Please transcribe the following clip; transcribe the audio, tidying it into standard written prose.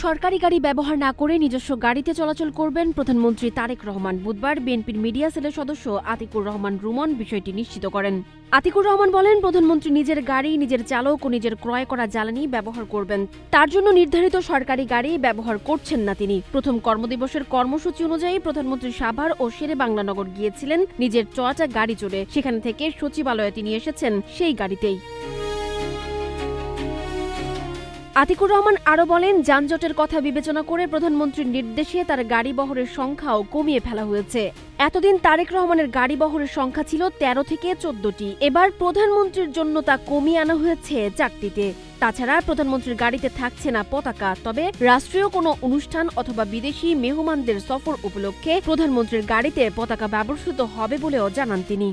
সরকারি গাড়ি ব্যবহার না করে নিজস্ব গাড়িতে চলাচল করবেন প্রধানমন্ত্রী তারেক রহমান। বুধবার বিএনপির মিডিয়া সেলের সদস্য আতিকুর রহমান রুমন বিষয়টি নিশ্চিত করেন। আতিকুর রহমান বলেন, প্রধানমন্ত্রী নিজের গাড়ি, নিজের চালক ও নিজের ক্রয় করা জ্বালানি ব্যবহার করবেন। তার জন্য নির্ধারিত সরকারি গাড়ি ব্যবহার করছেন না তিনি। প্রথম কর্মদিবসের কর্মসূচি অনুযায়ী প্রধানমন্ত্রী সাভার ও শেরে বাংলানগর গিয়েছিলেন নিজের চড়া গাড়ি চড়ে। সেখান থেকে সচিবালয়ে তিনি এসেছেন সেই গাড়িতেই। আতিকুর রহমান আরও বলেন, যানজটের কথা বিবেচনা করে প্রধানমন্ত্রীর নির্দেশে তার গাড়ি বহরের সংখ্যাও কমিয়ে ফেলা হয়েছে। এতদিন তারেক রহমানের গাড়ি বহরের সংখ্যা ছিল ১৩ থেকে ১৪টি। এবার প্রধানমন্ত্রীর জন্য তা কমিয়ে আনা হয়েছে ৪টিতে। তাছাড়া প্রধানমন্ত্রীর গাড়িতে থাকছে না পতাকা, তবে রাষ্ট্রীয় কোনো অনুষ্ঠান অথবা বিদেশি মেহমানদের সফর উপলক্ষে প্রধানমন্ত্রীর গাড়িতে পতাকা ব্যবহৃত হবে বলেও জানান তিনি।